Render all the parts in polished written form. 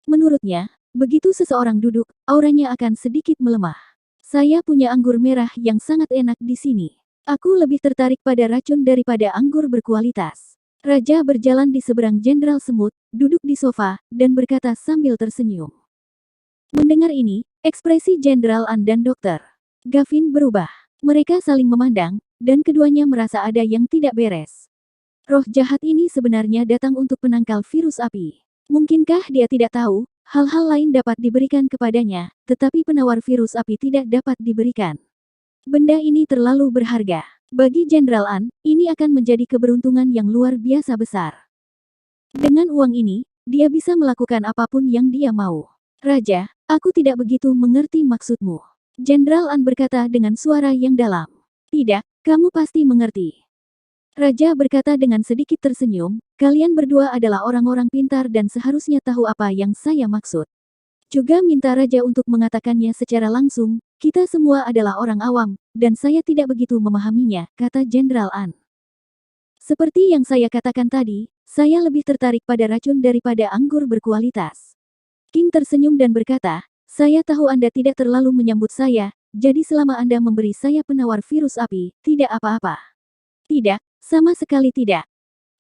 Menurutnya, begitu seseorang duduk, auranya akan sedikit melemah. Saya punya anggur merah yang sangat enak di sini. Aku lebih tertarik pada racun daripada anggur berkualitas. Raja berjalan di seberang Jenderal Semut, duduk di sofa, dan berkata sambil tersenyum. Mendengar ini, ekspresi Jenderal An dan Dr. Gavin berubah. Mereka saling memandang, dan keduanya merasa ada yang tidak beres. Roh jahat ini sebenarnya datang untuk menangkal virus api. Mungkinkah dia tidak tahu, hal-hal lain dapat diberikan kepadanya, tetapi penawar virus api tidak dapat diberikan. Benda ini terlalu berharga. Bagi Jenderal An, ini akan menjadi keberuntungan yang luar biasa besar. Dengan uang ini, dia bisa melakukan apapun yang dia mau. Raja, aku tidak begitu mengerti maksudmu. Jenderal An berkata dengan suara yang dalam. Tidak, kamu pasti mengerti. Raja berkata dengan sedikit tersenyum, kalian berdua adalah orang-orang pintar dan seharusnya tahu apa yang saya maksud. Juga minta Raja untuk mengatakannya secara langsung, kita semua adalah orang awam, dan saya tidak begitu memahaminya, kata Jenderal An. Seperti yang saya katakan tadi, saya lebih tertarik pada racun daripada anggur berkualitas. King tersenyum dan berkata, saya tahu Anda tidak terlalu menyambut saya, jadi selama Anda memberi saya penawar virus api, tidak apa-apa. Tidak, sama sekali tidak.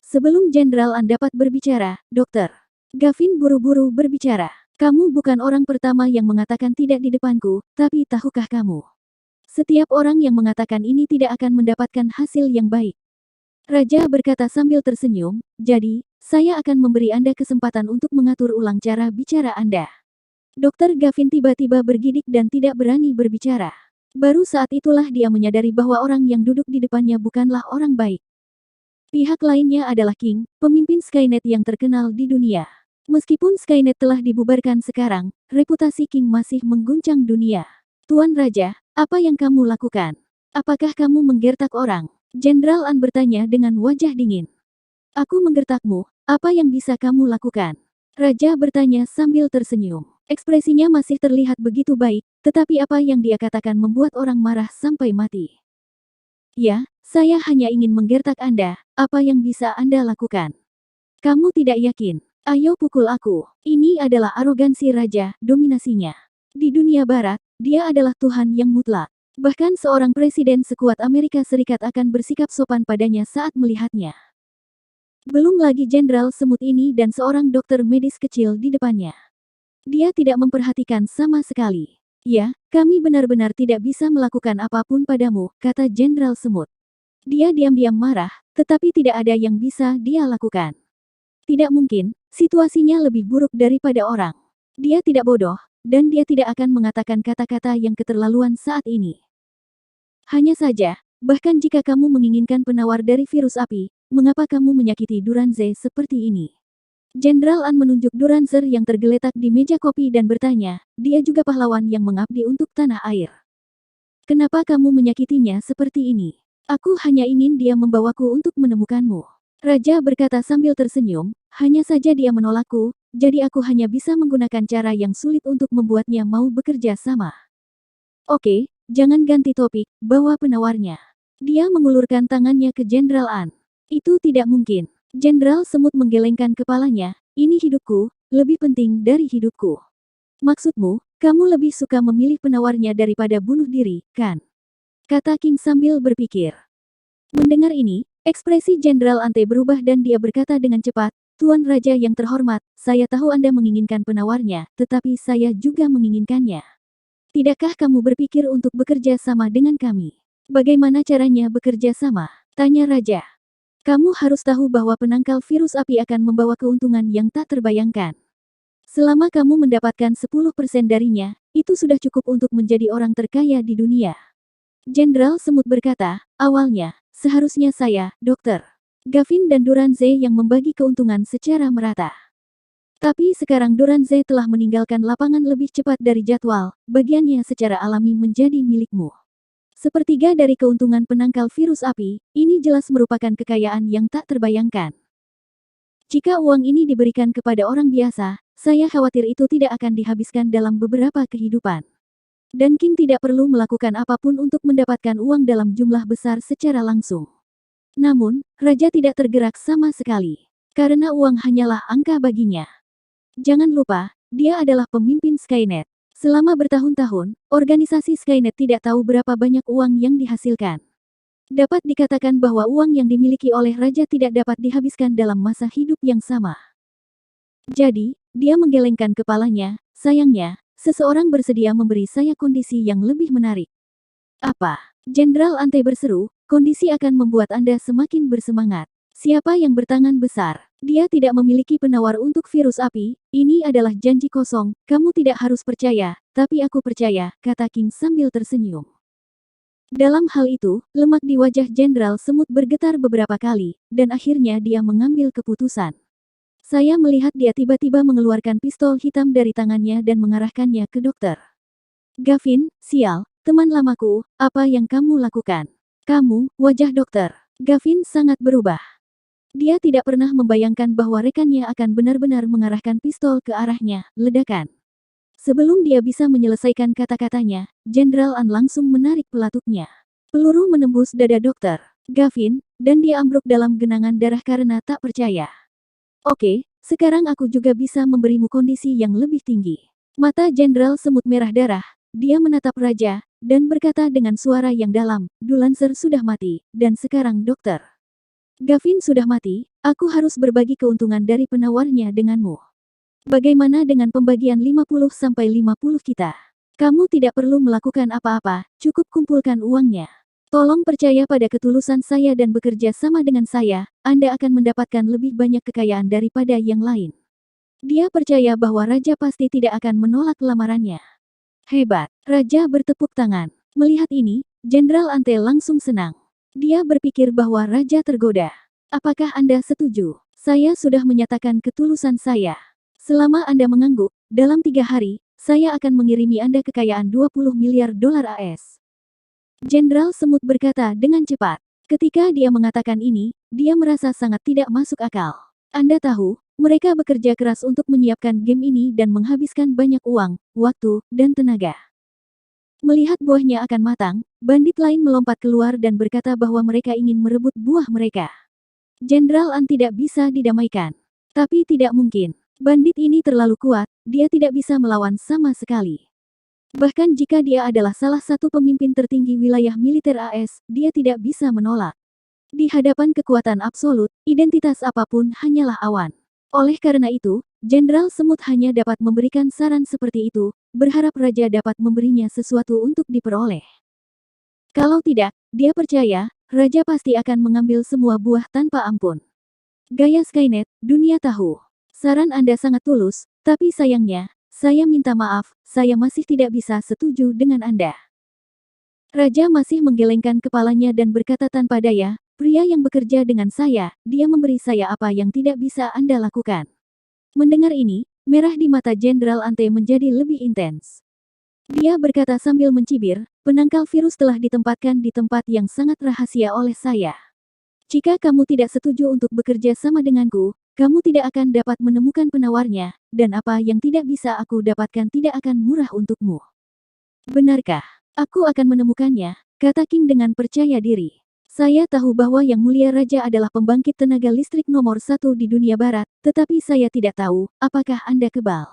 Sebelum Jenderal An dapat berbicara, Dr. Gavin buru-buru berbicara. Kamu bukan orang pertama yang mengatakan tidak di depanku, tapi tahukah kamu? Setiap orang yang mengatakan ini tidak akan mendapatkan hasil yang baik. Raja berkata sambil tersenyum, jadi, saya akan memberi Anda kesempatan untuk mengatur ulang cara bicara Anda. Dr. Gavin tiba-tiba bergidik dan tidak berani berbicara. Baru saat itulah dia menyadari bahwa orang yang duduk di depannya bukanlah orang baik. Pihak lainnya adalah King, pemimpin Skynet yang terkenal di dunia. Meskipun Skynet telah dibubarkan sekarang, reputasi King masih mengguncang dunia. Tuan Raja, apa yang kamu lakukan? Apakah kamu menggertak orang? Jenderal An bertanya dengan wajah dingin. Aku menggertakmu, apa yang bisa kamu lakukan? Raja bertanya sambil tersenyum. Ekspresinya masih terlihat begitu baik, tetapi apa yang dia katakan membuat orang marah sampai mati. Ya, saya hanya ingin menggertak Anda, apa yang bisa Anda lakukan? Kamu tidak yakin? Ayo pukul aku. Ini adalah arogansi Raja, dominasinya. Di dunia barat, dia adalah Tuhan yang mutlak. Bahkan seorang presiden sekuat Amerika Serikat akan bersikap sopan padanya saat melihatnya. Belum lagi Jenderal Semut ini dan seorang dokter medis kecil di depannya. Dia tidak memperhatikan sama sekali. Ya, kami benar-benar tidak bisa melakukan apapun padamu, kata Jenderal Semut. Dia diam-diam marah, tetapi tidak ada yang bisa dia lakukan. Tidak mungkin, situasinya lebih buruk daripada orang. Dia tidak bodoh, dan dia tidak akan mengatakan kata-kata yang keterlaluan saat ini. Hanya saja, bahkan jika kamu menginginkan penawar dari virus api, mengapa kamu menyakiti Duranze seperti ini? Jenderal An menunjuk Duranzer yang tergeletak di meja kopi dan bertanya, dia juga pahlawan yang mengabdi untuk tanah air. Kenapa kamu menyakitinya seperti ini? Aku hanya ingin dia membawaku untuk menemukanmu. Raja berkata sambil tersenyum, hanya saja dia menolakku, jadi aku hanya bisa menggunakan cara yang sulit untuk membuatnya mau bekerja sama. Oke, jangan ganti topik, bawa penawarnya. Dia mengulurkan tangannya ke Jenderal An. Itu tidak mungkin. Jenderal Semut menggelengkan kepalanya, ini hidupku, lebih penting dari hidupku. Maksudmu, kamu lebih suka memilih penawarnya daripada bunuh diri, kan? Kata King sambil berpikir. Mendengar ini, ekspresi Jenderal Ante berubah dan dia berkata dengan cepat, Tuan Raja yang terhormat, saya tahu Anda menginginkan penawarnya, tetapi saya juga menginginkannya. Tidakkah kamu berpikir untuk bekerja sama dengan kami? Bagaimana caranya bekerja sama? Tanya Raja. Kamu harus tahu bahwa penangkal virus api akan membawa keuntungan yang tak terbayangkan. Selama kamu mendapatkan 10% darinya, itu sudah cukup untuk menjadi orang terkaya di dunia. Jenderal Semut berkata, awalnya, seharusnya saya, Dr. Gavin dan Duranze yang membagi keuntungan secara merata. Tapi sekarang Duranze telah meninggalkan lapangan lebih cepat dari jadwal, bagiannya secara alami menjadi milikmu. Sepertiga dari keuntungan penangkal virus api, ini jelas merupakan kekayaan yang tak terbayangkan. Jika uang ini diberikan kepada orang biasa, saya khawatir itu tidak akan dihabiskan dalam beberapa kehidupan. Dan King tidak perlu melakukan apapun untuk mendapatkan uang dalam jumlah besar secara langsung. Namun, Raja tidak tergerak sama sekali. Karena uang hanyalah angka baginya. Jangan lupa, dia adalah pemimpin Skynet. Selama bertahun-tahun, organisasi Skynet tidak tahu berapa banyak uang yang dihasilkan. Dapat dikatakan bahwa uang yang dimiliki oleh raja tidak dapat dihabiskan dalam masa hidup yang sama. Jadi, dia menggelengkan kepalanya. Sayangnya, seseorang bersedia memberi saya kondisi yang lebih menarik. Apa? Jenderal Ante berseru, kondisi akan membuat Anda semakin bersemangat. Siapa yang bertangan besar? Dia tidak memiliki penawar untuk virus api. Ini adalah janji kosong. Kamu tidak harus percaya, tapi aku percaya, kata King sambil tersenyum. Dalam hal itu, lemak di wajah Jenderal Semut bergetar beberapa kali, dan akhirnya dia mengambil keputusan. Saya melihat dia tiba-tiba mengeluarkan pistol hitam dari tangannya dan mengarahkannya ke dokter. Gavin, sial, teman lamaku, apa yang kamu lakukan? Kamu, wajah dokter. Gavin sangat berubah. Dia tidak pernah membayangkan bahwa rekannya akan benar-benar mengarahkan pistol ke arahnya, ledakan. Sebelum dia bisa menyelesaikan kata-katanya, Jenderal An langsung menarik pelatuknya. Peluru menembus dada dokter Gavin, dan dia ambruk dalam genangan darah karena tak percaya. Oke, sekarang aku juga bisa memberimu kondisi yang lebih tinggi. Mata Jenderal Semut merah darah, dia menatap raja, dan berkata dengan suara yang dalam, Dulancer sudah mati, dan sekarang dokter Gavin sudah mati, aku harus berbagi keuntungan dari penawarnya denganmu. Bagaimana dengan pembagian 50-50 kita? Kamu tidak perlu melakukan apa-apa, cukup kumpulkan uangnya. Tolong percaya pada ketulusan saya dan bekerja sama dengan saya, Anda akan mendapatkan lebih banyak kekayaan daripada yang lain. Dia percaya bahwa raja pasti tidak akan menolak lamarannya. Hebat, raja bertepuk tangan. Melihat ini, Jenderal Ante langsung senang. Dia berpikir bahwa raja tergoda. Apakah Anda setuju? Saya sudah menyatakan ketulusan saya. Selama Anda mengangguk, dalam 3 hari, saya akan mengirimi Anda kekayaan 20 miliar dolar AS. Jenderal Semut berkata dengan cepat. Ketika dia mengatakan ini, dia merasa sangat tidak masuk akal. Anda tahu, mereka bekerja keras untuk menyiapkan game ini dan menghabiskan banyak uang, waktu, dan tenaga. Melihat buahnya akan matang, bandit lain melompat keluar dan berkata bahwa mereka ingin merebut buah mereka. Jenderal An tidak bisa didamaikan. Tapi tidak mungkin. Bandit ini terlalu kuat, dia tidak bisa melawan sama sekali. Bahkan jika dia adalah salah satu pemimpin tertinggi wilayah militer AS, dia tidak bisa menolak. Di hadapan kekuatan absolut, identitas apapun hanyalah awan. Oleh karena itu, Jenderal Semut hanya dapat memberikan saran seperti itu, berharap raja dapat memberinya sesuatu untuk diperoleh. Kalau tidak, dia percaya, raja pasti akan mengambil semua buah tanpa ampun. Gaya Skynet, dunia tahu. Saran Anda sangat tulus, tapi sayangnya, saya minta maaf, saya masih tidak bisa setuju dengan Anda. Raja masih menggelengkan kepalanya dan berkata tanpa daya, pria yang bekerja dengan saya, dia memberi saya apa yang tidak bisa Anda lakukan. Mendengar ini, merah di mata Jenderal Ante menjadi lebih intens. Dia berkata sambil mencibir, penangkal virus telah ditempatkan di tempat yang sangat rahasia oleh saya. Jika kamu tidak setuju untuk bekerja sama denganku, kamu tidak akan dapat menemukan penawarnya, dan apa yang tidak bisa aku dapatkan tidak akan murah untukmu. Benarkah? Aku akan menemukannya, kata King dengan percaya diri. Saya tahu bahwa Yang Mulia Raja adalah pembangkit tenaga listrik nomor 1 di dunia barat, tetapi saya tidak tahu, apakah Anda kebal.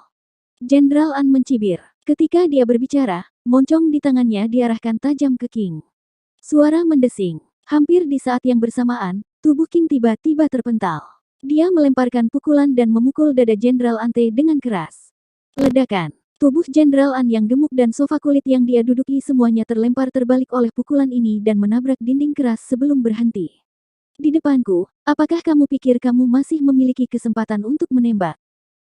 Jenderal An mencibir. Ketika dia berbicara, moncong di tangannya diarahkan tajam ke King. Suara mendesing. Hampir di saat yang bersamaan, tubuh King tiba-tiba terpental. Dia melemparkan pukulan dan memukul dada Jenderal Ante dengan keras. Ledakan. Tubuh Jenderal An yang gemuk dan sofa kulit yang dia duduki semuanya terlempar terbalik oleh pukulan ini dan menabrak dinding keras sebelum berhenti. Di depanku, apakah kamu pikir kamu masih memiliki kesempatan untuk menembak?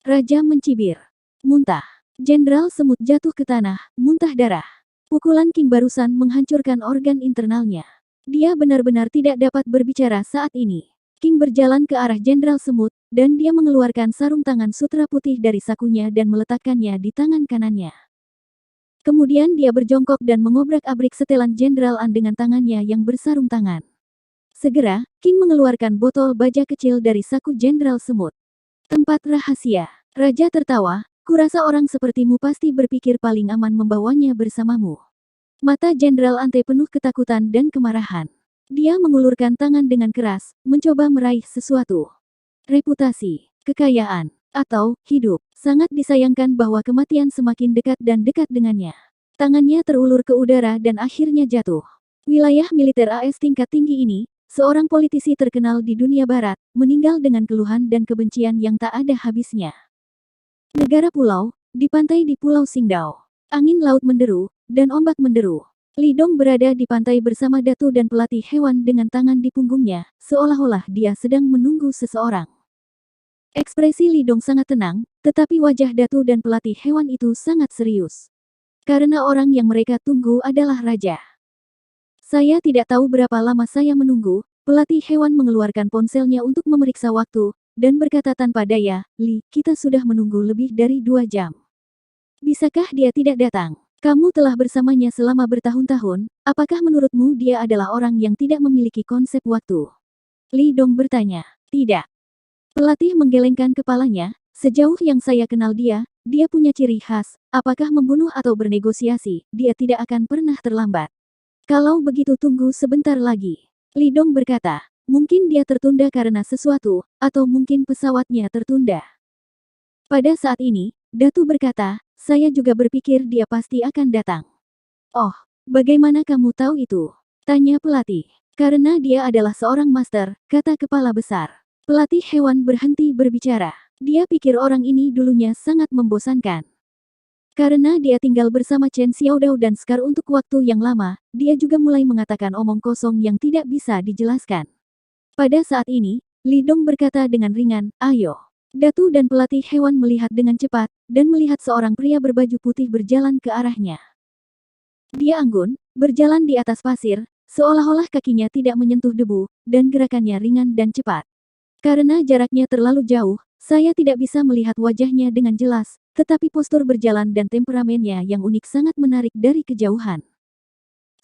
Raja mencibir. Muntah. Jenderal Semut jatuh ke tanah, muntah darah. Pukulan King barusan menghancurkan organ internalnya. Dia benar-benar tidak dapat berbicara saat ini. King berjalan ke arah Jenderal Semut, dan dia mengeluarkan sarung tangan sutra putih dari sakunya dan meletakkannya di tangan kanannya. Kemudian dia berjongkok dan mengobrak-abrik setelan Jenderal An dengan tangannya yang bersarung tangan. Segera, King mengeluarkan botol baja kecil dari saku Jenderal Semut. Tempat rahasia. Raja tertawa, kurasa orang sepertimu pasti berpikir paling aman membawanya bersamamu. Mata Jenderal Ante penuh ketakutan dan kemarahan. Dia mengulurkan tangan dengan keras, mencoba meraih sesuatu. Reputasi, kekayaan, Atau, hidup. Sangat disayangkan bahwa kematian semakin dekat dan dekat dengannya. Tangannya terulur ke udara dan akhirnya jatuh. Wilayah militer AS tingkat tinggi ini, seorang politisi terkenal di dunia barat, meninggal dengan keluhan dan kebencian yang tak ada habisnya. Negara pulau, di pantai di Pulau Qingdao. Angin laut menderu, dan ombak menderu. Li Dong berada di pantai bersama Datu dan pelatih hewan dengan tangan di punggungnya, seolah-olah dia sedang menunggu seseorang. Ekspresi Li Dong sangat tenang, tetapi wajah Datu dan pelatih hewan itu sangat serius. Karena orang yang mereka tunggu adalah raja. Saya tidak tahu berapa lama saya menunggu, pelatih hewan mengeluarkan ponselnya untuk memeriksa waktu, dan berkata tanpa daya, Li, kita sudah menunggu lebih dari 2 jam. Bisakah dia tidak datang? Kamu telah bersamanya selama bertahun-tahun, apakah menurutmu dia adalah orang yang tidak memiliki konsep waktu? Li Dong bertanya. Tidak. Pelatih menggelengkan kepalanya, sejauh yang saya kenal dia punya ciri khas, apakah membunuh atau bernegosiasi, dia tidak akan pernah terlambat. Kalau begitu tunggu sebentar lagi. Li Dong berkata, mungkin dia tertunda karena sesuatu, atau mungkin pesawatnya tertunda. Pada saat ini, Datu berkata, saya juga berpikir dia pasti akan datang. Oh, bagaimana kamu tahu itu? Tanya pelatih. Karena dia adalah seorang master, kata kepala besar. Pelatih hewan berhenti berbicara. Dia pikir orang ini dulunya sangat membosankan. Karena dia tinggal bersama Chen Xiaodao dan Scar untuk waktu yang lama, dia juga mulai mengatakan omong kosong yang tidak bisa dijelaskan. Pada saat ini, Li Dong berkata dengan ringan, ayo. Datu dan pelatih hewan melihat dengan cepat, dan melihat seorang pria berbaju putih berjalan ke arahnya. Dia anggun, berjalan di atas pasir, seolah-olah kakinya tidak menyentuh debu, dan gerakannya ringan dan cepat. Karena jaraknya terlalu jauh, saya tidak bisa melihat wajahnya dengan jelas, tetapi postur berjalan dan temperamennya yang unik sangat menarik dari kejauhan.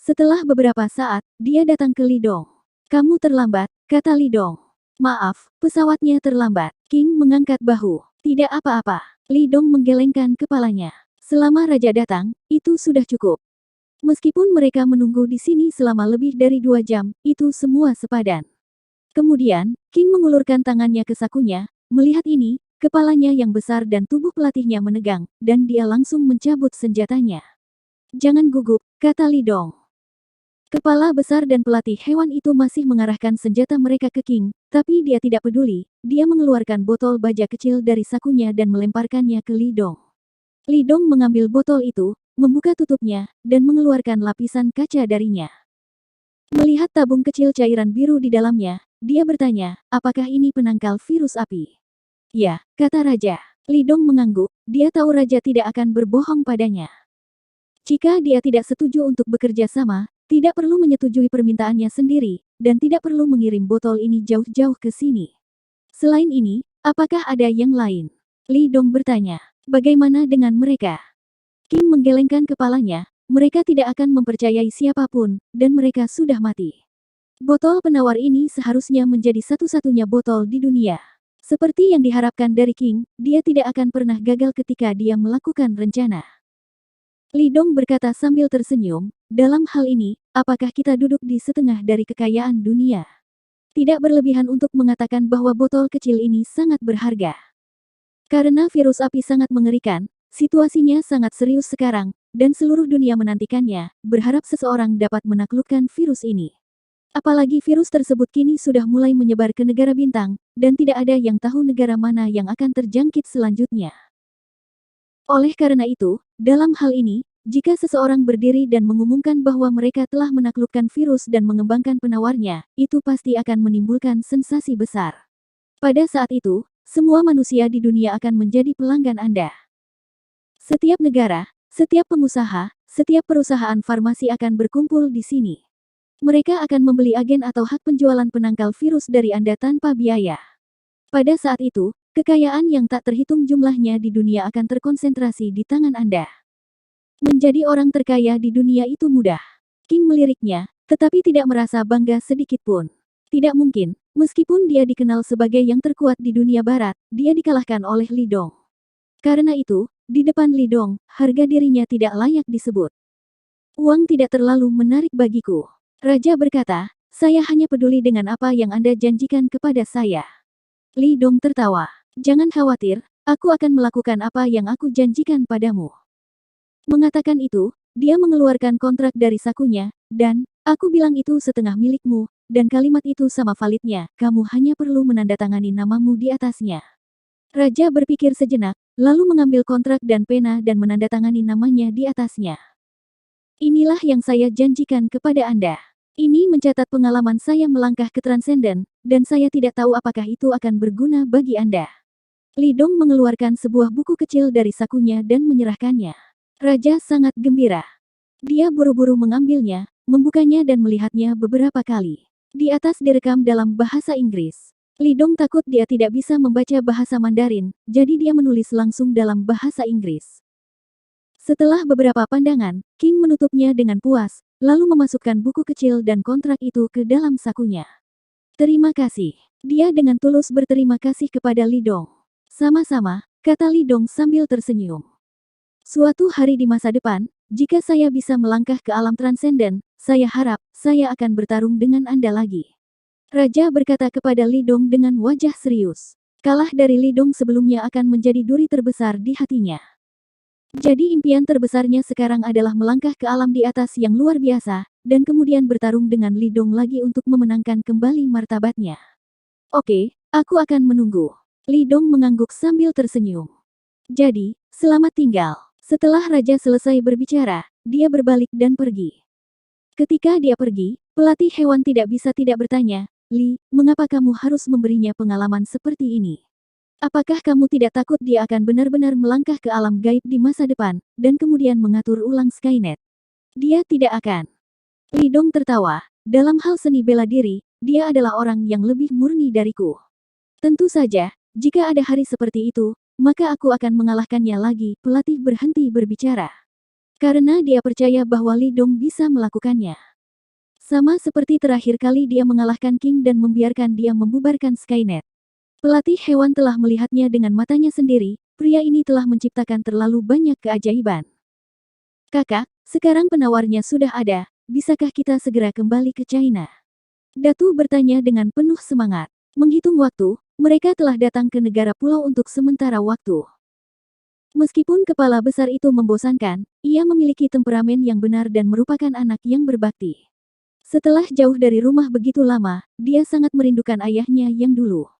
Setelah beberapa saat, dia datang ke Li Dong. Kamu terlambat, kata Li Dong. Maaf, pesawatnya terlambat. King mengangkat bahu. Tidak apa-apa. Li Dong menggelengkan kepalanya. Selama raja datang, itu sudah cukup. Meskipun mereka menunggu di sini selama lebih dari 2 jam, itu semua sepadan. Kemudian, King mengulurkan tangannya ke sakunya. Melihat ini, kepalanya yang besar dan tubuh pelatihnya menegang, dan dia langsung mencabut senjatanya. Jangan gugup, kata Li Dong. Kepala besar dan pelatih hewan itu masih mengarahkan senjata mereka ke King, tapi dia tidak peduli. Dia mengeluarkan botol baja kecil dari sakunya dan melemparkannya ke Li Dong. Li Dong mengambil botol itu, membuka tutupnya, dan mengeluarkan lapisan kaca darinya. Melihat tabung kecil cairan biru di dalamnya, dia bertanya, apakah ini penangkal virus api? Ya, kata raja. Li Dong mengangguk, dia tahu raja tidak akan berbohong padanya. Jika dia tidak setuju untuk bekerja sama, tidak perlu menyetujui permintaannya sendiri, dan tidak perlu mengirim botol ini jauh-jauh ke sini. Selain ini, apakah ada yang lain? Li Dong bertanya. Bagaimana dengan mereka? King menggelengkan kepalanya, mereka tidak akan mempercayai siapapun, dan mereka sudah mati. Botol penawar ini seharusnya menjadi satu-satunya botol di dunia. Seperti yang diharapkan dari King, dia tidak akan pernah gagal ketika dia melakukan rencana. Li Dong berkata sambil tersenyum, dalam hal ini, apakah kita duduk di setengah dari kekayaan dunia? Tidak berlebihan untuk mengatakan bahwa botol kecil ini sangat berharga. Karena virus api sangat mengerikan, situasinya sangat serius sekarang, dan seluruh dunia menantikannya, berharap seseorang dapat menaklukkan virus ini. Apalagi virus tersebut kini sudah mulai menyebar ke negara bintang, dan tidak ada yang tahu negara mana yang akan terjangkit selanjutnya. Oleh karena itu, dalam hal ini, jika seseorang berdiri dan mengumumkan bahwa mereka telah menaklukkan virus dan mengembangkan penawarnya, itu pasti akan menimbulkan sensasi besar. Pada saat itu, semua manusia di dunia akan menjadi pelanggan Anda. Setiap negara, setiap pengusaha, setiap perusahaan farmasi akan berkumpul di sini. Mereka akan membeli agen atau hak penjualan penangkal virus dari Anda tanpa biaya. Pada saat itu, kekayaan yang tak terhitung jumlahnya di dunia akan terkonsentrasi di tangan Anda. Menjadi orang terkaya di dunia itu mudah. King meliriknya, tetapi tidak merasa bangga sedikit pun. Tidak mungkin, meskipun dia dikenal sebagai yang terkuat di dunia barat, dia dikalahkan oleh Li Dong. Karena itu, di depan Li Dong, harga dirinya tidak layak disebut. Uang tidak terlalu menarik bagiku. Raja berkata, saya hanya peduli dengan apa yang Anda janjikan kepada saya. Li Dong tertawa. Jangan khawatir, aku akan melakukan apa yang aku janjikan padamu. Mengatakan itu, dia mengeluarkan kontrak dari sakunya, dan, aku bilang itu setengah milikmu, dan kalimat itu sama validnya, kamu hanya perlu menandatangani namamu di atasnya. Raja berpikir sejenak, lalu mengambil kontrak dan pena dan menandatangani namanya di atasnya. Inilah yang saya janjikan kepada Anda. Ini mencatat pengalaman saya melangkah ke transenden, dan saya tidak tahu apakah itu akan berguna bagi Anda. Li Dong mengeluarkan sebuah buku kecil dari sakunya dan menyerahkannya. Raja sangat gembira. Dia buru-buru mengambilnya, membukanya dan melihatnya beberapa kali. Di atas direkam dalam bahasa Inggris. Li Dong takut dia tidak bisa membaca bahasa Mandarin, jadi dia menulis langsung dalam bahasa Inggris. Setelah beberapa pandangan, King menutupnya dengan puas, lalu memasukkan buku kecil dan kontrak itu ke dalam sakunya. Terima kasih. Dia dengan tulus berterima kasih kepada Li Dong. Sama-sama, kata Li Dong sambil tersenyum. Suatu hari di masa depan, jika saya bisa melangkah ke alam transenden, saya harap saya akan bertarung dengan Anda lagi. Raja berkata kepada Li Dong dengan wajah serius. Kalah dari Li Dong sebelumnya akan menjadi duri terbesar di hatinya. Jadi impian terbesarnya sekarang adalah melangkah ke alam di atas yang luar biasa, dan kemudian bertarung dengan Li Dong lagi untuk memenangkan kembali martabatnya. Oke, aku akan menunggu. Li Dong mengangguk sambil tersenyum. Jadi, selamat tinggal. Setelah Raja selesai berbicara, dia berbalik dan pergi. Ketika dia pergi, pelatih hewan tidak bisa tidak bertanya, Li, mengapa kamu harus memberinya pengalaman seperti ini? Apakah kamu tidak takut dia akan benar-benar melangkah ke alam gaib di masa depan, dan kemudian mengatur ulang Skynet? Dia tidak akan. Li Dong tertawa. Dalam hal seni bela diri, dia adalah orang yang lebih murni dariku. Tentu saja, jika ada hari seperti itu, maka aku akan mengalahkannya lagi. Pelatih berhenti berbicara. Karena dia percaya bahwa Li Dong bisa melakukannya. Sama seperti terakhir kali dia mengalahkan King dan membiarkan dia membubarkan Skynet. Pelatih hewan telah melihatnya dengan matanya sendiri, pria ini telah menciptakan terlalu banyak keajaiban. Kakak, sekarang penawarnya sudah ada, bisakah kita segera kembali ke China? Datu bertanya dengan penuh semangat. Menghitung waktu, mereka telah datang ke negara pulau untuk sementara waktu. Meskipun kepala besar itu membosankan, ia memiliki temperamen yang benar dan merupakan anak yang berbakti. Setelah jauh dari rumah begitu lama, dia sangat merindukan ayahnya yang dulu.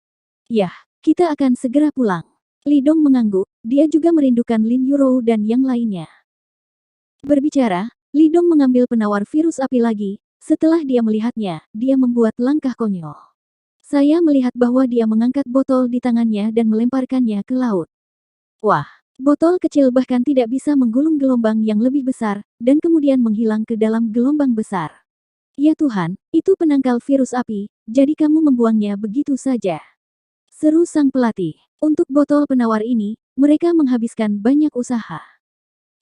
Yah, kita akan segera pulang. Li Dong mengangguk, dia juga merindukan Lin Yurou dan yang lainnya. Berbicara, Li Dong mengambil penawar virus api lagi. Setelah dia melihatnya, dia membuat langkah konyol. Saya melihat bahwa dia mengangkat botol di tangannya dan melemparkannya ke laut. Wah, botol kecil bahkan tidak bisa menggulung gelombang yang lebih besar, dan kemudian menghilang ke dalam gelombang besar. Ya Tuhan, itu penangkal virus api, jadi kamu membuangnya begitu saja. Seru sang pelatih. Untuk botol penawar ini, mereka menghabiskan banyak usaha.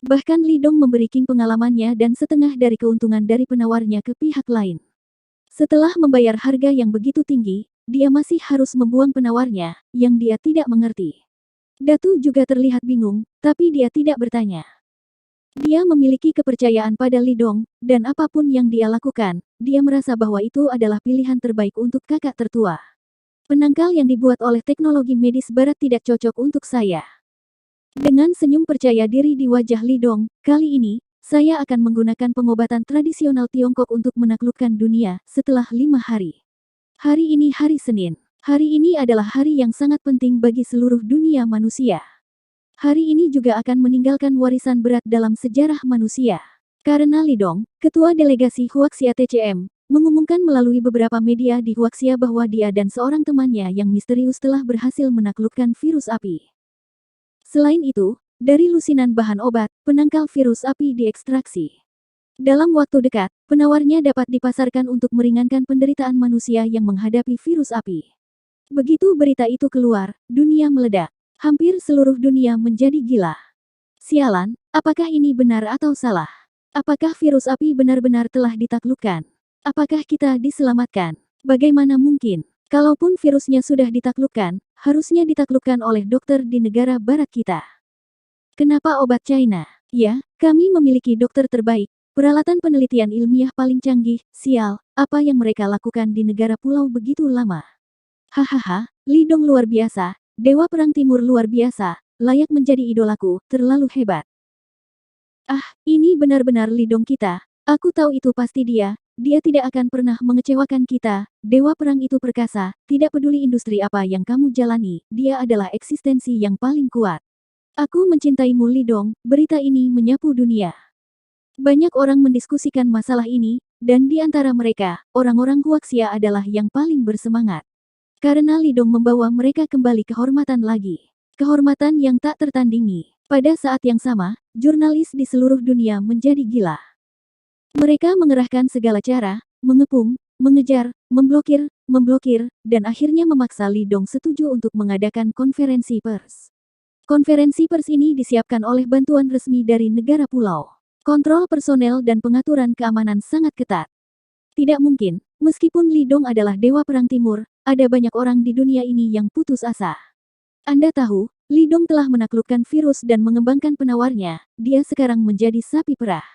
Bahkan Li Dong memberi King pengalamannya dan setengah dari keuntungan dari penawarnya ke pihak lain. Setelah membayar harga yang begitu tinggi, dia masih harus membuang penawarnya, yang dia tidak mengerti. Datu juga terlihat bingung, tapi dia tidak bertanya. Dia memiliki kepercayaan pada Li Dong, dan apapun yang dia lakukan, dia merasa bahwa itu adalah pilihan terbaik untuk kakak tertua. Penangkal yang dibuat oleh teknologi medis barat tidak cocok untuk saya. Dengan senyum percaya diri di wajah Li Dong, kali ini, saya akan menggunakan pengobatan tradisional Tiongkok untuk menaklukkan dunia setelah 5 hari. Hari ini hari Senin. Hari ini adalah hari yang sangat penting bagi seluruh dunia manusia. Hari ini juga akan meninggalkan warisan berat dalam sejarah manusia. Karena Li Dong, ketua delegasi Huaxia TCM, mengumumkan melalui beberapa media di Huaxia bahwa dia dan seorang temannya yang misterius telah berhasil menaklukkan virus api. Selain itu, dari lusinan bahan obat, penangkal virus api diekstraksi. Dalam waktu dekat, penawarnya dapat dipasarkan untuk meringankan penderitaan manusia yang menghadapi virus api. Begitu berita itu keluar, dunia meledak. Hampir seluruh dunia menjadi gila. Sialan, apakah ini benar atau salah? Apakah virus api benar-benar telah ditaklukkan? Apakah kita diselamatkan? Bagaimana mungkin? Kalaupun virusnya sudah ditaklukkan, harusnya ditaklukkan oleh dokter di negara barat kita. Kenapa obat China? Ya, kami memiliki dokter terbaik. Peralatan penelitian ilmiah paling canggih, sial, apa yang mereka lakukan di negara pulau begitu lama. Hahaha, Li Dong luar biasa, Dewa Perang Timur luar biasa, layak menjadi idolaku, terlalu hebat. Ah, ini benar-benar Lidong kita. Aku tahu itu pasti dia. Dia tidak akan pernah mengecewakan kita. Dewa Perang itu perkasa, tidak peduli industri apa yang kamu jalani, dia adalah eksistensi yang paling kuat. Aku mencintaimu Lidong, berita ini menyapu dunia. Banyak orang mendiskusikan masalah ini, dan di antara mereka, orang-orang Huaxia adalah yang paling bersemangat. Karena Lidong membawa mereka kembali kehormatan lagi. Kehormatan yang tak tertandingi. Pada saat yang sama, jurnalis di seluruh dunia menjadi gila. Mereka mengerahkan segala cara, mengepung, mengejar, memblokir, dan akhirnya memaksa Lidong setuju untuk mengadakan konferensi pers. Konferensi pers ini disiapkan oleh bantuan resmi dari negara pulau. Kontrol personel dan pengaturan keamanan sangat ketat. Tidak mungkin, meskipun Lidong adalah Dewa Perang Timur, ada banyak orang di dunia ini yang putus asa. Anda tahu, Lidong telah menaklukkan virus dan mengembangkan penawarnya, dia sekarang menjadi sapi perah.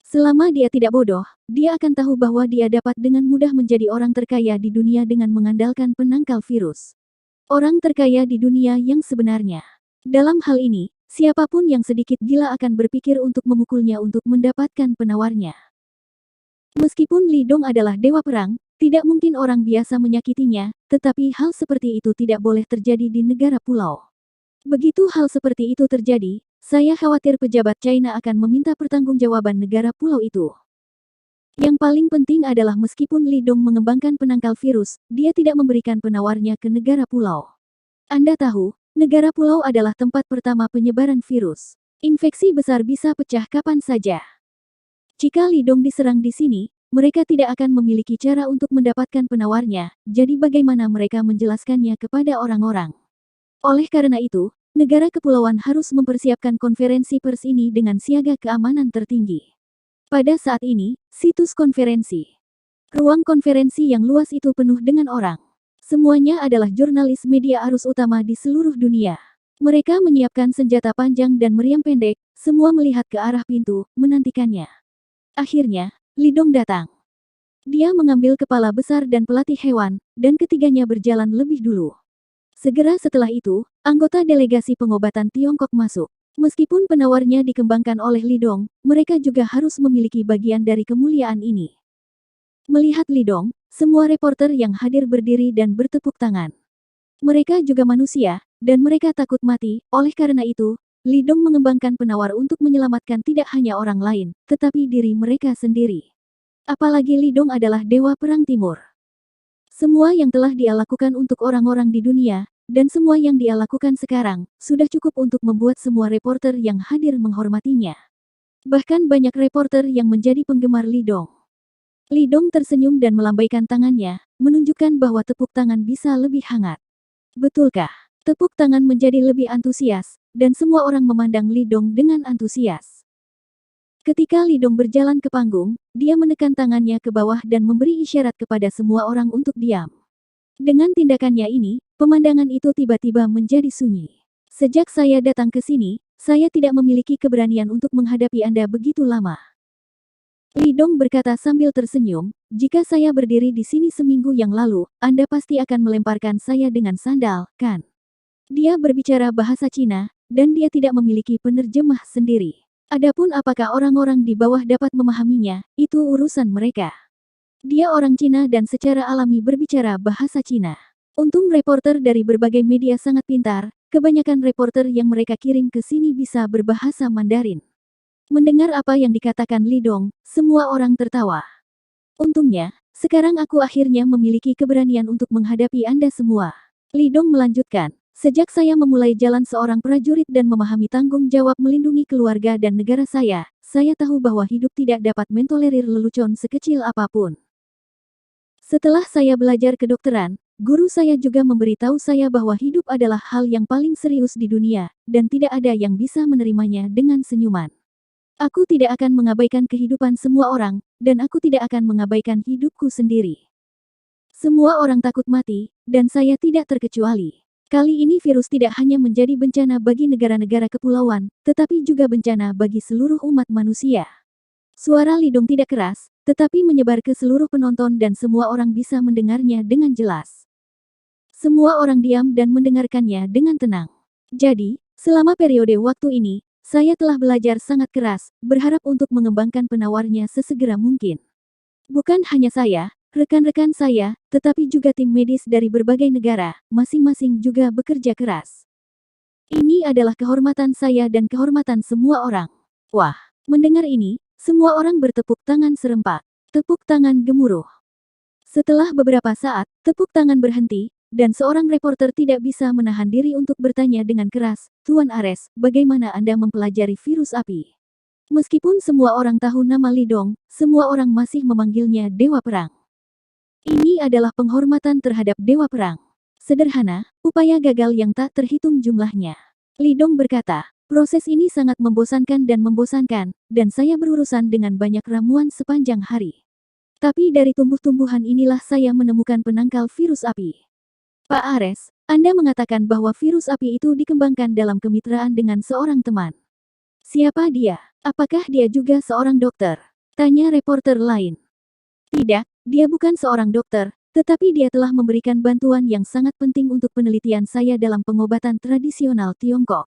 Selama dia tidak bodoh, dia akan tahu bahwa dia dapat dengan mudah menjadi orang terkaya di dunia dengan mengandalkan penangkal virus. Orang terkaya di dunia yang sebenarnya. Dalam hal ini, siapapun yang sedikit gila akan berpikir untuk memukulnya untuk mendapatkan penawarnya. Meskipun Lidong adalah dewa perang, tidak mungkin orang biasa menyakitinya, tetapi hal seperti itu tidak boleh terjadi di negara pulau. Begitu hal seperti itu terjadi, saya khawatir pejabat China akan meminta pertanggungjawaban negara pulau itu. Yang paling penting adalah meskipun Lidong mengembangkan penangkal virus, dia tidak memberikan penawarnya ke negara pulau. Anda tahu, negara pulau adalah tempat pertama penyebaran virus. Infeksi besar bisa pecah kapan saja. Jika Lidong diserang di sini, mereka tidak akan memiliki cara untuk mendapatkan penawarnya, jadi bagaimana mereka menjelaskannya kepada orang-orang? Oleh karena itu, negara kepulauan harus mempersiapkan konferensi pers ini dengan siaga keamanan tertinggi. Pada saat ini, situs konferensi. Ruang konferensi yang luas itu penuh dengan orang. Semuanya adalah jurnalis media arus utama di seluruh dunia. Mereka menyiapkan senjata panjang dan meriam pendek, semua melihat ke arah pintu, menantikannya. Akhirnya, Lidong datang. Dia mengambil kepala besar dan pelatih hewan, dan ketiganya berjalan lebih dulu. Segera setelah itu, anggota delegasi pengobatan Tiongkok masuk. Meskipun penawarnya dikembangkan oleh Lidong, mereka juga harus memiliki bagian dari kemuliaan ini. Melihat Lidong, semua reporter yang hadir berdiri dan bertepuk tangan. Mereka juga manusia, dan mereka takut mati, oleh karena itu, Lidong mengembangkan penawar untuk menyelamatkan tidak hanya orang lain, tetapi diri mereka sendiri. Apalagi Lidong adalah Dewa Perang Timur. Semua yang telah dia lakukan untuk orang-orang di dunia, dan semua yang dia lakukan sekarang, sudah cukup untuk membuat semua reporter yang hadir menghormatinya. Bahkan banyak reporter yang menjadi penggemar Lidong. Lidong tersenyum dan melambaikan tangannya, menunjukkan bahwa tepuk tangan bisa lebih hangat. Betulkah? Tepuk tangan menjadi lebih antusias, dan semua orang memandang Lidong dengan antusias. Ketika Lidong berjalan ke panggung, dia menekan tangannya ke bawah dan memberi isyarat kepada semua orang untuk diam. Dengan tindakannya ini, pemandangan itu tiba-tiba menjadi sunyi. Sejak saya datang ke sini, saya tidak memiliki keberanian untuk menghadapi Anda begitu lama. Lidong berkata sambil tersenyum, jika saya berdiri di sini seminggu yang lalu, Anda pasti akan melemparkan saya dengan sandal, kan? Dia berbicara bahasa Cina, dan dia tidak memiliki penerjemah sendiri. Adapun apakah orang-orang di bawah dapat memahaminya, itu urusan mereka. Dia orang Cina dan secara alami berbicara bahasa Cina. Untung reporter dari berbagai media sangat pintar, kebanyakan reporter yang mereka kirim ke sini bisa berbahasa Mandarin. Mendengar apa yang dikatakan Lidong, semua orang tertawa. Untungnya, sekarang aku akhirnya memiliki keberanian untuk menghadapi Anda semua. Lidong melanjutkan. Sejak saya memulai jalan seorang prajurit dan memahami tanggung jawab melindungi keluarga dan negara saya tahu bahwa hidup tidak dapat mentolerir lelucon sekecil apapun. Setelah saya belajar kedokteran, guru saya juga memberitahu saya bahwa hidup adalah hal yang paling serius di dunia, dan tidak ada yang bisa menerimanya dengan senyuman. Aku tidak akan mengabaikan kehidupan semua orang, dan aku tidak akan mengabaikan hidupku sendiri. Semua orang takut mati, dan saya tidak terkecuali. Kali ini virus tidak hanya menjadi bencana bagi negara-negara kepulauan, tetapi juga bencana bagi seluruh umat manusia. Suara Lidong tidak keras, tetapi menyebar ke seluruh penonton dan semua orang bisa mendengarnya dengan jelas. Semua orang diam dan mendengarkannya dengan tenang. Jadi, selama periode waktu ini, saya telah belajar sangat keras, berharap untuk mengembangkan penawarnya sesegera mungkin. Bukan hanya saya, rekan-rekan saya, tetapi juga tim medis dari berbagai negara, masing-masing juga bekerja keras. Ini adalah kehormatan saya dan kehormatan semua orang. Wah, mendengar ini, semua orang bertepuk tangan serempak. Tepuk tangan gemuruh. Setelah beberapa saat, tepuk tangan berhenti, dan seorang reporter tidak bisa menahan diri untuk bertanya dengan keras, "Tuan Ares, bagaimana Anda mempelajari virus api?" Meskipun semua orang tahu nama Li Dong, semua orang masih memanggilnya Dewa Perang. Ini adalah penghormatan terhadap Dewa Perang. Sederhana, upaya gagal yang tak terhitung jumlahnya. Li Dong berkata, proses ini sangat membosankan, dan saya berurusan dengan banyak ramuan sepanjang hari. Tapi dari tumbuh-tumbuhan inilah saya menemukan penangkal virus api. Pak Ares, Anda mengatakan bahwa virus api itu dikembangkan dalam kemitraan dengan seorang teman. Siapa dia? Apakah dia juga seorang dokter? Tanya reporter lain. Tidak, dia bukan seorang dokter, tetapi dia telah memberikan bantuan yang sangat penting untuk penelitian saya dalam pengobatan tradisional Tiongkok.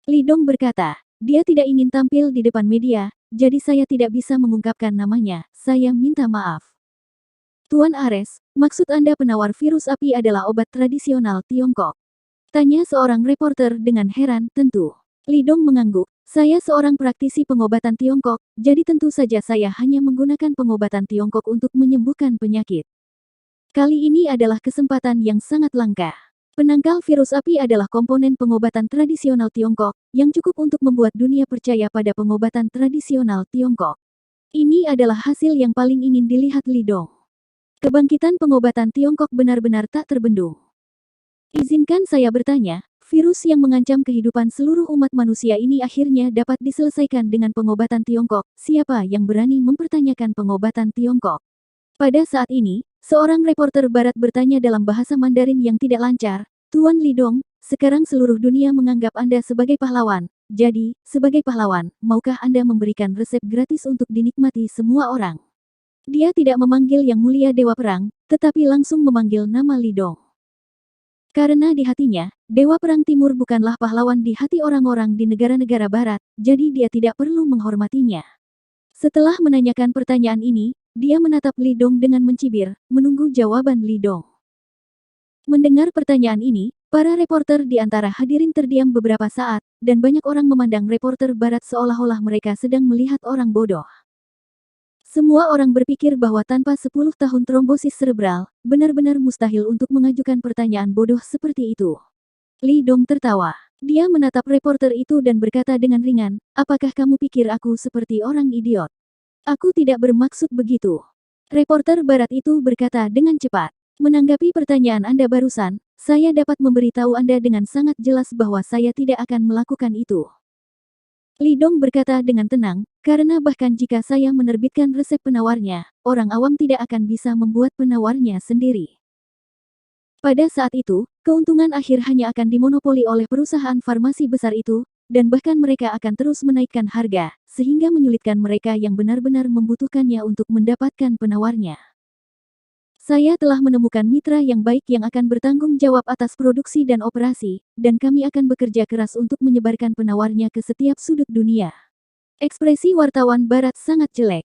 Li Dong berkata, dia tidak ingin tampil di depan media, jadi saya tidak bisa mengungkapkan namanya, saya minta maaf. Tuan Ares, maksud Anda penawar virus api adalah obat tradisional Tiongkok? Tanya seorang reporter dengan heran, tentu. Li Dong mengangguk, saya seorang praktisi pengobatan Tiongkok, jadi tentu saja saya hanya menggunakan pengobatan Tiongkok untuk menyembuhkan penyakit. Kali ini adalah kesempatan yang sangat langka. Penangkal virus api adalah komponen pengobatan tradisional Tiongkok, yang cukup untuk membuat dunia percaya pada pengobatan tradisional Tiongkok. Ini adalah hasil yang paling ingin dilihat Li Dong. Kebangkitan pengobatan Tiongkok benar-benar tak terbendung. Izinkan saya bertanya, virus yang mengancam kehidupan seluruh umat manusia ini akhirnya dapat diselesaikan dengan pengobatan Tiongkok. Siapa yang berani mempertanyakan pengobatan Tiongkok? Pada saat ini, seorang reporter barat bertanya dalam bahasa Mandarin yang tidak lancar, Tuan Li Dong, sekarang seluruh dunia menganggap Anda sebagai pahlawan. Jadi, sebagai pahlawan, maukah Anda memberikan resep gratis untuk dinikmati semua orang? Dia tidak memanggil Yang Mulia Dewa Perang, tetapi langsung memanggil nama Li Dong. Karena di hatinya, Dewa Perang Timur bukanlah pahlawan di hati orang-orang di negara-negara barat, jadi dia tidak perlu menghormatinya. Setelah menanyakan pertanyaan ini, dia menatap Li Dong dengan mencibir, menunggu jawaban Li Dong. Mendengar pertanyaan ini, para reporter di antara hadirin terdiam beberapa saat, dan banyak orang memandang reporter barat seolah-olah mereka sedang melihat orang bodoh. Semua orang berpikir bahwa tanpa 10 tahun trombosis cerebral, benar-benar mustahil untuk mengajukan pertanyaan bodoh seperti itu. Li Dong tertawa. Dia menatap reporter itu dan berkata dengan ringan, apakah kamu pikir aku seperti orang idiot? Aku tidak bermaksud begitu. Reporter barat itu berkata dengan cepat. Menanggapi pertanyaan Anda barusan, saya dapat memberitahu Anda dengan sangat jelas bahwa saya tidak akan melakukan itu. Li Dong berkata dengan tenang, karena bahkan jika saya menerbitkan resep penawarnya, orang awam tidak akan bisa membuat penawarnya sendiri. Pada saat itu, keuntungan akhir hanya akan dimonopoli oleh perusahaan farmasi besar itu, dan bahkan mereka akan terus menaikkan harga, sehingga menyulitkan mereka yang benar-benar membutuhkannya untuk mendapatkan penawarnya. Saya telah menemukan mitra yang baik yang akan bertanggung jawab atas produksi dan operasi, dan kami akan bekerja keras untuk menyebarkan penawarnya ke setiap sudut dunia. Ekspresi wartawan barat sangat jelek.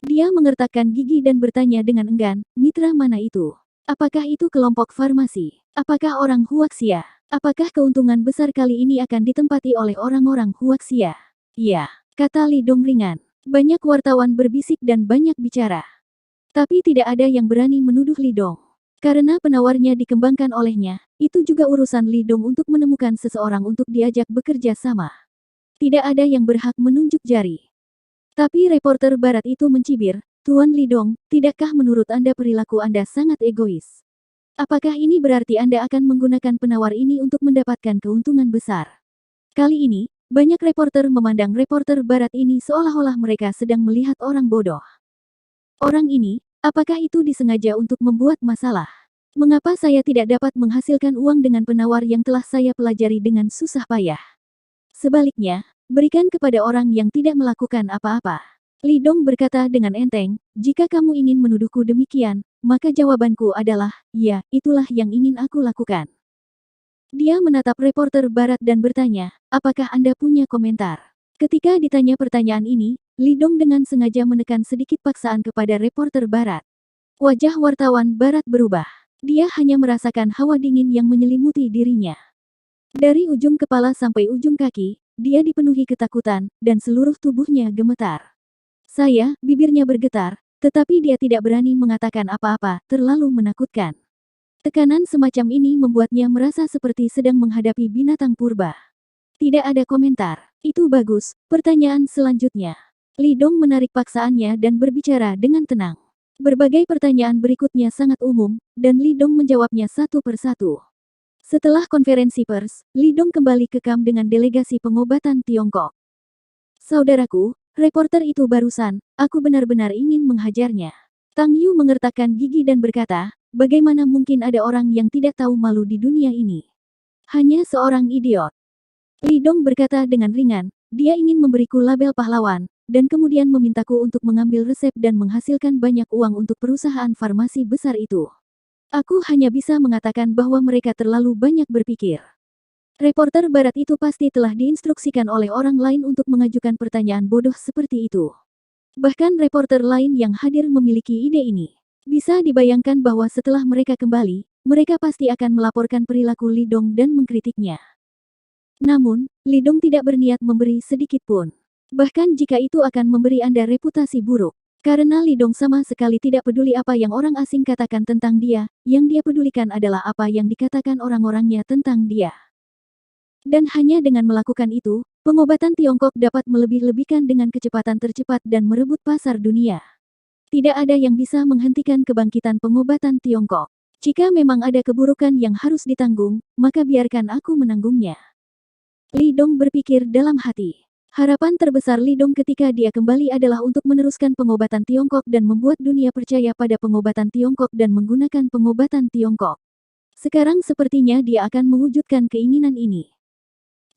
Dia mengertakkan gigi dan bertanya dengan enggan, mitra mana itu? Apakah itu kelompok farmasi? Apakah orang Huaxia? Apakah keuntungan besar kali ini akan ditempati oleh orang-orang Huaxia? Iya, kata Li Dong ringan. Banyak wartawan berbisik dan banyak bicara. Tapi tidak ada yang berani menuduh Li Dong. Karena penawarnya dikembangkan olehnya, itu juga urusan Li Dong untuk menemukan seseorang untuk diajak bekerja sama. Tidak ada yang berhak menunjuk jari. Tapi reporter barat itu mencibir, Tuan Li Dong, tidakkah menurut Anda perilaku Anda sangat egois? Apakah ini berarti Anda akan menggunakan penawar ini untuk mendapatkan keuntungan besar? Kali ini, banyak reporter memandang reporter barat ini seolah-olah mereka sedang melihat orang bodoh. Orang ini, apakah itu disengaja untuk membuat masalah? Mengapa saya tidak dapat menghasilkan uang dengan penawar yang telah saya pelajari dengan susah payah? Sebaliknya, berikan kepada orang yang tidak melakukan apa-apa. Li Dong berkata dengan enteng, jika kamu ingin menuduhku demikian, maka jawabanku adalah, ya, itulah yang ingin aku lakukan. Dia menatap reporter barat dan bertanya, apakah Anda punya komentar? Ketika ditanya pertanyaan ini, Li Dong dengan sengaja menekan sedikit paksaan kepada reporter barat. Wajah wartawan barat berubah. Dia hanya merasakan hawa dingin yang menyelimuti dirinya. Dari ujung kepala sampai ujung kaki, dia dipenuhi ketakutan, dan seluruh tubuhnya gemetar. Bibirnya bergetar, tetapi dia tidak berani mengatakan apa-apa, terlalu menakutkan. Tekanan semacam ini membuatnya merasa seperti sedang menghadapi binatang purba. Tidak ada komentar. Itu bagus. Pertanyaan selanjutnya. Li Dong menarik paksaannya dan berbicara dengan tenang. Berbagai pertanyaan berikutnya sangat umum, dan Li Dong menjawabnya satu persatu. Setelah konferensi pers, Li Dong kembali ke kamp dengan delegasi pengobatan Tiongkok. Saudaraku, reporter itu barusan, aku benar-benar ingin menghajarnya. Tang Yu mengertakkan gigi dan berkata, bagaimana mungkin ada orang yang tidak tahu malu di dunia ini? Hanya seorang idiot. Li Dong berkata dengan ringan, dia ingin memberiku label pahlawan, dan kemudian memintaku untuk mengambil resep dan menghasilkan banyak uang untuk perusahaan farmasi besar itu. Aku hanya bisa mengatakan bahwa mereka terlalu banyak berpikir. Reporter barat itu pasti telah diinstruksikan oleh orang lain untuk mengajukan pertanyaan bodoh seperti itu. Bahkan reporter lain yang hadir memiliki ide ini. Bisa dibayangkan bahwa setelah mereka kembali, mereka pasti akan melaporkan perilaku Li Dong dan mengkritiknya. Namun, Li Dong tidak berniat memberi sedikit pun. Bahkan jika itu akan memberi Anda reputasi buruk. Karena Li Dong sama sekali tidak peduli apa yang orang asing katakan tentang dia, yang dia pedulikan adalah apa yang dikatakan orang-orangnya tentang dia. Dan hanya dengan melakukan itu, pengobatan Tiongkok dapat melebih-lebihkan dengan kecepatan tercepat dan merebut pasar dunia. Tidak ada yang bisa menghentikan kebangkitan pengobatan Tiongkok. Jika memang ada keburukan yang harus ditanggung, maka biarkan aku menanggungnya. Li Dong berpikir dalam hati. Harapan terbesar Li Dong ketika dia kembali adalah untuk meneruskan pengobatan Tiongkok dan membuat dunia percaya pada pengobatan Tiongkok dan menggunakan pengobatan Tiongkok. Sekarang sepertinya dia akan mewujudkan keinginan ini.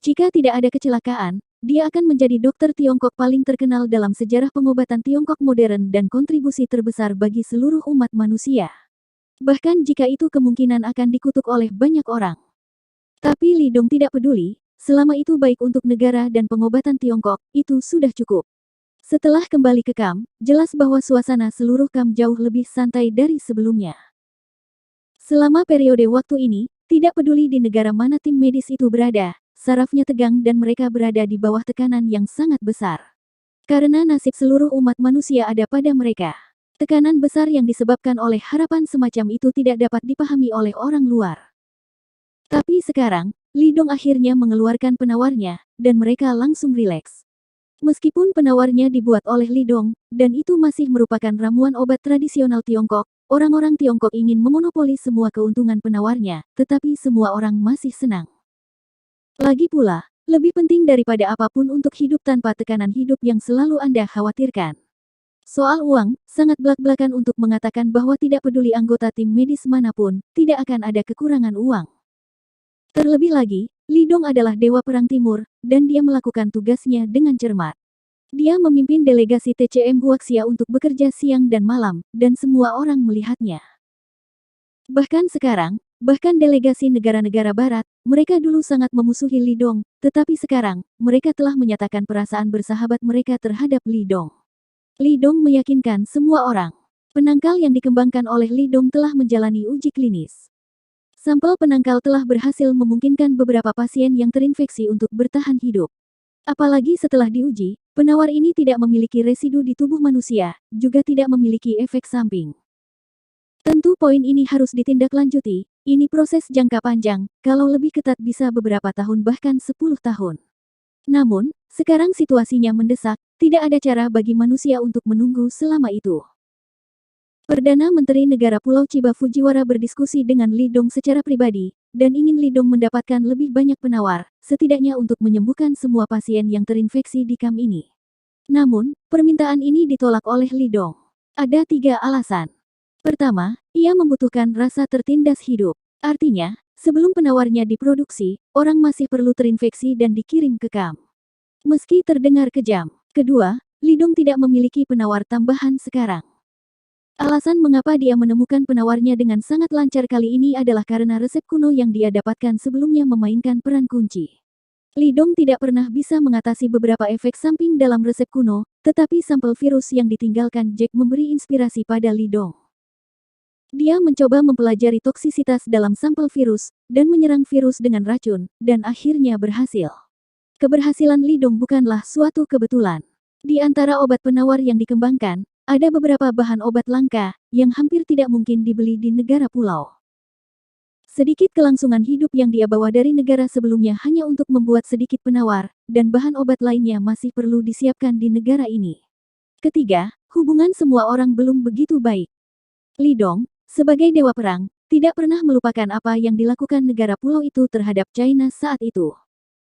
Jika tidak ada kecelakaan, dia akan menjadi dokter Tiongkok paling terkenal dalam sejarah pengobatan Tiongkok modern dan kontribusi terbesar bagi seluruh umat manusia. Bahkan jika itu kemungkinan akan dikutuk oleh banyak orang. Tapi Li Dong tidak peduli. Selama itu baik untuk negara dan pengobatan Tiongkok, itu sudah cukup. Setelah kembali ke kamp, jelas bahwa suasana seluruh kamp jauh lebih santai dari sebelumnya. Selama periode waktu ini, tidak peduli di negara mana tim medis itu berada, sarafnya tegang dan mereka berada di bawah tekanan yang sangat besar. Karena nasib seluruh umat manusia ada pada mereka. Tekanan besar yang disebabkan oleh harapan semacam itu tidak dapat dipahami oleh orang luar. Tapi sekarang, Li Dong akhirnya mengeluarkan penawarnya, dan mereka langsung rileks. Meskipun penawarnya dibuat oleh Li Dong, dan itu masih merupakan ramuan obat tradisional Tiongkok, orang-orang Tiongkok ingin memonopoli semua keuntungan penawarnya, tetapi semua orang masih senang. Lagi pula, lebih penting daripada apapun untuk hidup tanpa tekanan hidup yang selalu Anda khawatirkan. Soal uang, sangat belak-belakan untuk mengatakan bahwa tidak peduli anggota tim medis manapun, tidak akan ada kekurangan uang. Terlebih lagi, Li Dong adalah dewa perang timur, dan dia melakukan tugasnya dengan cermat. Dia memimpin delegasi TCM Huaxia untuk bekerja siang dan malam, dan semua orang melihatnya. Bahkan sekarang, bahkan delegasi negara-negara barat, mereka dulu sangat memusuhi Li Dong, tetapi sekarang, mereka telah menyatakan perasaan bersahabat mereka terhadap Li Dong. Li Dong meyakinkan semua orang. Penangkal yang dikembangkan oleh Li Dong telah menjalani uji klinis. Sampel penangkal telah berhasil memungkinkan beberapa pasien yang terinfeksi untuk bertahan hidup. Apalagi setelah diuji, penawar ini tidak memiliki residu di tubuh manusia, juga tidak memiliki efek samping. Tentu poin ini harus ditindaklanjuti, ini proses jangka panjang, kalau lebih ketat bisa beberapa tahun bahkan 10 tahun. Namun, sekarang situasinya mendesak, tidak ada cara bagi manusia untuk menunggu selama itu. Perdana Menteri Negara Pulau Chiba Fujiwara berdiskusi dengan Li Dong secara pribadi, dan ingin Li Dong mendapatkan lebih banyak penawar, setidaknya untuk menyembuhkan semua pasien yang terinfeksi di kamp ini. Namun, permintaan ini ditolak oleh Li Dong. Ada 3 alasan. Pertama, ia membutuhkan rasa tertindas hidup. Artinya, sebelum penawarnya diproduksi, orang masih perlu terinfeksi dan dikirim ke kamp. Meski terdengar kejam. Kedua, Lidong tidak memiliki penawar tambahan sekarang. Alasan mengapa dia menemukan penawarnya dengan sangat lancar kali ini adalah karena resep kuno yang dia dapatkan sebelumnya memainkan peran kunci. Lidong tidak pernah bisa mengatasi beberapa efek samping dalam resep kuno, tetapi sampel virus yang ditinggalkan Jack memberi inspirasi pada Lidong. Dia mencoba mempelajari toksisitas dalam sampel virus, dan menyerang virus dengan racun, dan akhirnya berhasil. Keberhasilan Lidong bukanlah suatu kebetulan. Di antara obat penawar yang dikembangkan, ada beberapa bahan obat langka, yang hampir tidak mungkin dibeli di negara pulau. Sedikit kelangsungan hidup yang dia bawa dari negara sebelumnya hanya untuk membuat sedikit penawar, dan bahan obat lainnya masih perlu disiapkan di negara ini. Ketiga, hubungan semua orang belum begitu baik. Lidong, sebagai dewa perang, tidak pernah melupakan apa yang dilakukan negara pulau itu terhadap China saat itu.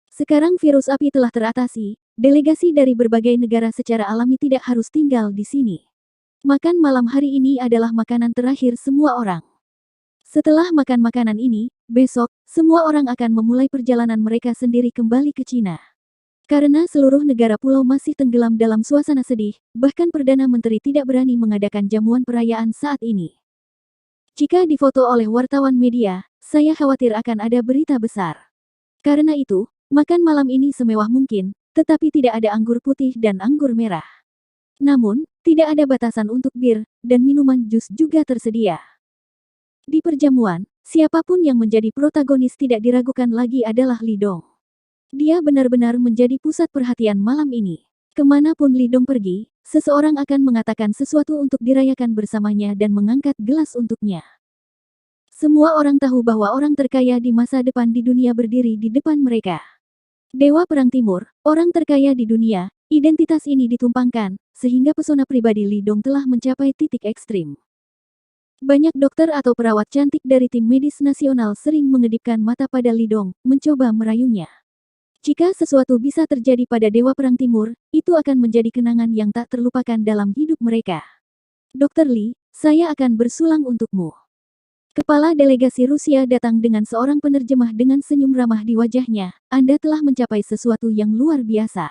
Sekarang virus api telah teratasi, delegasi dari berbagai negara secara alami tidak harus tinggal di sini. Makan malam hari ini adalah makanan terakhir semua orang. Setelah makan makanan ini, besok, semua orang akan memulai perjalanan mereka sendiri kembali ke Cina. Karena seluruh negara pulau masih tenggelam dalam suasana sedih, bahkan Perdana Menteri tidak berani mengadakan jamuan perayaan saat ini. Jika difoto oleh wartawan media, saya khawatir akan ada berita besar. Karena itu, makan malam ini semewah mungkin, tetapi tidak ada anggur putih dan anggur merah. Namun, tidak ada batasan untuk bir, dan minuman jus juga tersedia. Di perjamuan, siapapun yang menjadi protagonis tidak diragukan lagi adalah Lidong. Dia benar-benar menjadi pusat perhatian malam ini. Kemanapun Lidong pergi, seseorang akan mengatakan sesuatu untuk dirayakan bersamanya dan mengangkat gelas untuknya. Semua orang tahu bahwa orang terkaya di masa depan di dunia berdiri di depan mereka. Dewa Perang Timur, orang terkaya di dunia, identitas ini ditumpangkan, sehingga pesona pribadi Lidong telah mencapai titik ekstrim. Banyak dokter atau perawat cantik dari tim medis nasional sering mengedipkan mata pada Lidong, mencoba merayunya. Jika sesuatu bisa terjadi pada Dewa Perang Timur, itu akan menjadi kenangan yang tak terlupakan dalam hidup mereka. Dr. Li, saya akan bersulang untukmu. Kepala delegasi Rusia datang dengan seorang penerjemah dengan senyum ramah di wajahnya. Anda telah mencapai sesuatu yang luar biasa.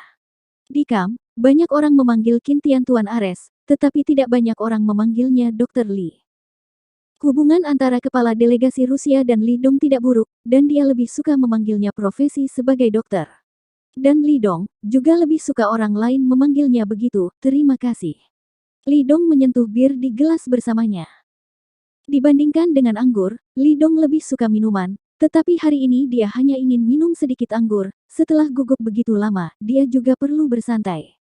Di kamp, banyak orang memanggil Qin Tuan Ares, tetapi tidak banyak orang memanggilnya Dr. Li. Hubungan antara kepala delegasi Rusia dan Lidong tidak buruk, dan dia lebih suka memanggilnya profesi sebagai dokter. Dan Lidong juga lebih suka orang lain memanggilnya begitu. Terima kasih. Lidong menyentuh bir di gelas bersamanya. Dibandingkan dengan anggur, Lidong lebih suka minuman, tetapi hari ini dia hanya ingin minum sedikit anggur. Setelah gugup begitu lama, dia juga perlu bersantai.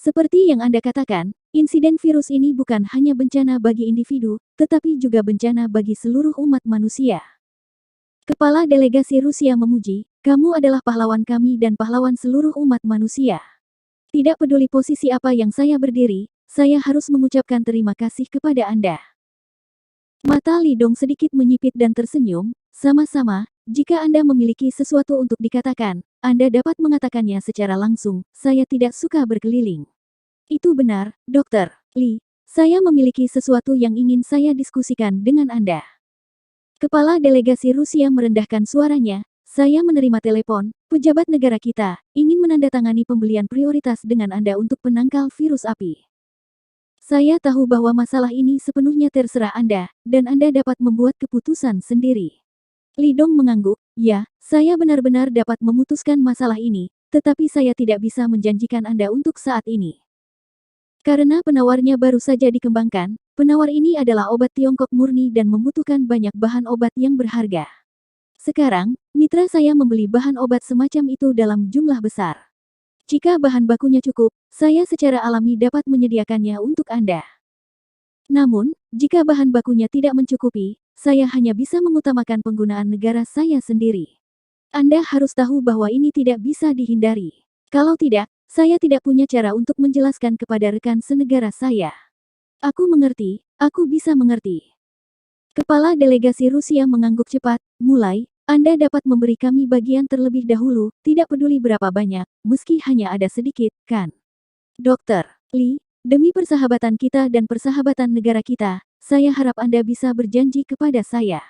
Seperti yang Anda katakan, insiden virus ini bukan hanya bencana bagi individu, tetapi juga bencana bagi seluruh umat manusia. Kepala delegasi Rusia memuji, kamu adalah pahlawan kami dan pahlawan seluruh umat manusia. Tidak peduli posisi apa yang saya berdiri, saya harus mengucapkan terima kasih kepada Anda. Mata Lidong sedikit menyipit dan tersenyum, sama-sama, jika Anda memiliki sesuatu untuk dikatakan, Anda dapat mengatakannya secara langsung, saya tidak suka berkeliling. Itu benar, Dr. Li, saya memiliki sesuatu yang ingin saya diskusikan dengan Anda. Kepala delegasi Rusia merendahkan suaranya, saya menerima telepon, pejabat negara kita, ingin menandatangani pembelian prioritas dengan Anda untuk penangkal virus api. Saya tahu bahwa masalah ini sepenuhnya terserah Anda, dan Anda dapat membuat keputusan sendiri. Lidong mengangguk, ya, saya benar-benar dapat memutuskan masalah ini, tetapi saya tidak bisa menjanjikan Anda untuk saat ini. Karena penawarnya baru saja dikembangkan, penawar ini adalah obat Tiongkok murni dan membutuhkan banyak bahan obat yang berharga. Sekarang, mitra saya membeli bahan obat semacam itu dalam jumlah besar. Jika bahan bakunya cukup, saya secara alami dapat menyediakannya untuk Anda. Namun, jika bahan bakunya tidak mencukupi, saya hanya bisa mengutamakan penggunaan negara saya sendiri. Anda harus tahu bahwa ini tidak bisa dihindari. Kalau tidak, saya tidak punya cara untuk menjelaskan kepada rekan senegara saya. Aku mengerti, aku bisa mengerti. Kepala delegasi Rusia mengangguk cepat, mulai, Anda dapat memberi kami bagian terlebih dahulu, tidak peduli berapa banyak, meski hanya ada sedikit, kan? Dr. Li, demi persahabatan kita dan persahabatan negara kita, saya harap Anda bisa berjanji kepada saya.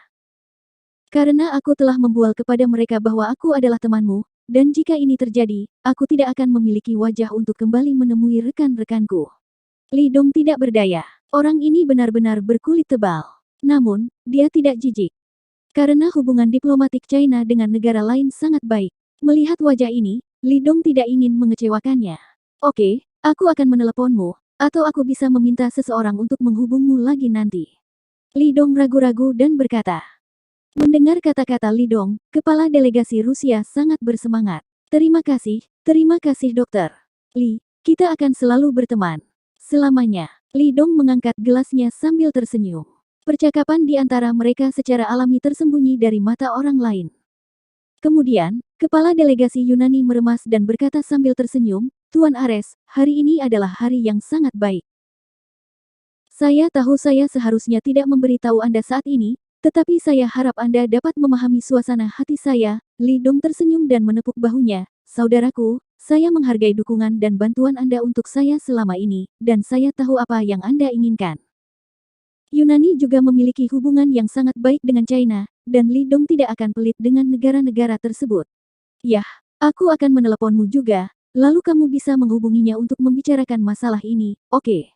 Karena aku telah membual kepada mereka bahwa aku adalah temanmu, dan jika ini terjadi, aku tidak akan memiliki wajah untuk kembali menemui rekan-rekanku. Li Dong tidak berdaya. Orang ini benar-benar berkulit tebal. Namun, dia tidak jijik. Karena hubungan diplomatik China dengan negara lain sangat baik. Melihat wajah ini, Li Dong tidak ingin mengecewakannya. Oke, aku akan meneleponmu, atau aku bisa meminta seseorang untuk menghubungmu lagi nanti. Li Dong ragu-ragu dan berkata. Mendengar kata-kata Li Dong, kepala delegasi Rusia sangat bersemangat. Terima kasih dokter. Li, kita akan selalu berteman. Selamanya. Li Dong mengangkat gelasnya sambil tersenyum. Percakapan di antara mereka secara alami tersembunyi dari mata orang lain. Kemudian, kepala delegasi Yunani meremas dan berkata sambil tersenyum, Tuan Ares, hari ini adalah hari yang sangat baik. Saya tahu saya seharusnya tidak memberitahu Anda saat ini, tetapi saya harap Anda dapat memahami suasana hati saya. Li Dong tersenyum dan menepuk bahunya. Saudaraku, saya menghargai dukungan dan bantuan Anda untuk saya selama ini, dan saya tahu apa yang Anda inginkan. Yunani juga memiliki hubungan yang sangat baik dengan China, dan Li Dong tidak akan pelit dengan negara-negara tersebut. Yah, aku akan meneleponmu juga, lalu kamu bisa menghubunginya untuk membicarakan masalah ini, oke?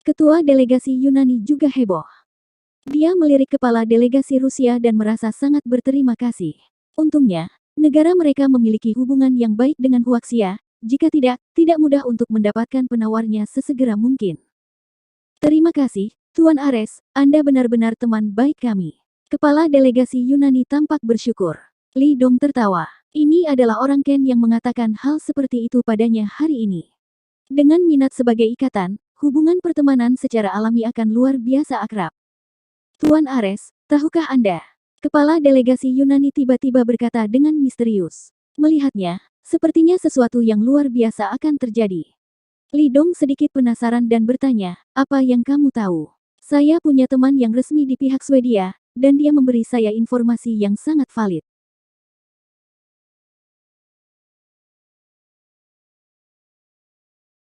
Ketua delegasi Yunani juga heboh. Dia melirik kepala delegasi Rusia dan merasa sangat berterima kasih. Untungnya, negara mereka memiliki hubungan yang baik dengan Huaxia, jika tidak mudah untuk mendapatkan penawarnya sesegera mungkin. Terima kasih, Tuan Ares, Anda benar-benar teman baik kami. Kepala delegasi Yunani tampak bersyukur. Li Dong tertawa. Ini adalah orang Ken yang mengatakan hal seperti itu padanya hari ini. Dengan minat sebagai ikatan, hubungan pertemanan secara alami akan luar biasa akrab. Tuan Ares, tahukah Anda? Kepala delegasi Yunani tiba-tiba berkata dengan misterius. Melihatnya, sepertinya sesuatu yang luar biasa akan terjadi. Li Dong sedikit penasaran dan bertanya, apa yang kamu tahu? Saya punya teman yang resmi di pihak Swedia, dan dia memberi saya informasi yang sangat valid.